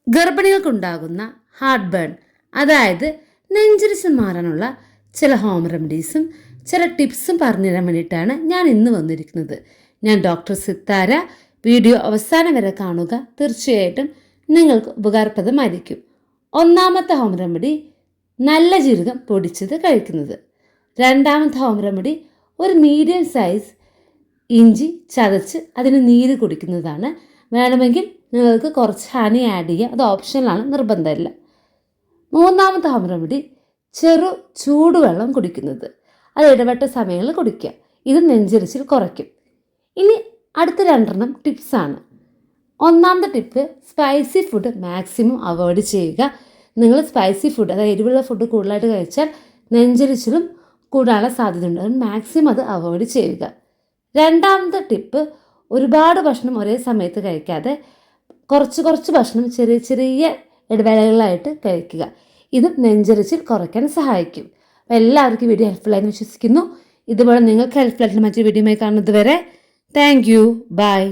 ഗർഭിണികൾക്കുണ്ടാകുന്ന heart burn, അതായത് നെഞ്ചിരിച്ചിൽ മാറാനുള്ള ചില ഹോം റെമഡീസും ചില ടിപ്സും പറഞ്ഞു തരാൻ വേണ്ടിയിട്ടാണ് ഞാൻ ഇന്ന് വന്നിരിക്കുന്നത്. ഞാൻ ഡോക്ടർ സിത്താര. വീഡിയോ അവസാനം വരെ കാണുക, തീർച്ചയായിട്ടും നിങ്ങൾക്ക് ഉപകാരപ്രദമായിരിക്കും. ഒന്നാമത്തെ ഹോം റെമഡി നല്ല ജീരകം പൊടിച്ചത് കഴിക്കുന്നത്. രണ്ടാമത്തെ ഹോം റെമഡി ഒരു മീഡിയം സൈസ് ഇഞ്ചി ചതച്ച് അതിന് നീര് കുടിക്കുന്നതാണ്. വേണമെങ്കിൽ നിങ്ങൾക്ക് കുറച്ച് ഹണി ആഡ് ചെയ്യാം, അത് ഓപ്ഷനിലാണ്, നിർബന്ധമില്ല. മൂന്നാമത്തെ ഹോം റെമഡി ചൂടുവെള്ളം കുടിക്കുന്നത്. അത് ഇടപെട്ട സമയങ്ങളിൽ കുടിക്കുക. ഇത് നെഞ്ചരിച്ചിൽ കുറയ്ക്കും. ഇനി അടുത്ത രണ്ടെണ്ണം ടിപ്സാണ്. ഒന്നാമത്തെ tip, spicy food maximum avoid ചെയ്യുക. നിങ്ങൾ സ്പൈസി ഫുഡ്, അതായത് എരിവുള്ള ഫുഡ് കൂടുതലായിട്ട് കഴിച്ചാൽ നെഞ്ചരിച്ചിലും കൂടാനുള്ള സാധ്യതയുണ്ട്. അത് മാക്സിമം അത് അവോയ്ഡ് ചെയ്യുക. രണ്ടാമത്തെ ടിപ്പ്, ഒരുപാട് ഭക്ഷണം ഒരേ സമയത്ത് കഴിക്കാതെ കുറച്ച് ഭക്ഷണം ചെറിയ ചെറിയ ഇടവേളകളായിട്ട് കഴിക്കുക. ഇത് നെഞ്ചരിച്ചിൽ കുറയ്ക്കാൻ സഹായിക്കും. അപ്പോൾ എല്ലാവർക്കും വീഡിയോ ഹെൽപ്ഫുള്ളായെന്ന് വിശ്വസിക്കുന്നു. ഇതുപോലെ നിങ്ങൾക്ക് ഹെൽപ്ഫുള്ളായിട്ടുള്ള മറ്റൊരു വീഡിയോയുമായി കാണുന്നത് വരെ താങ്ക് യു. ബൈ.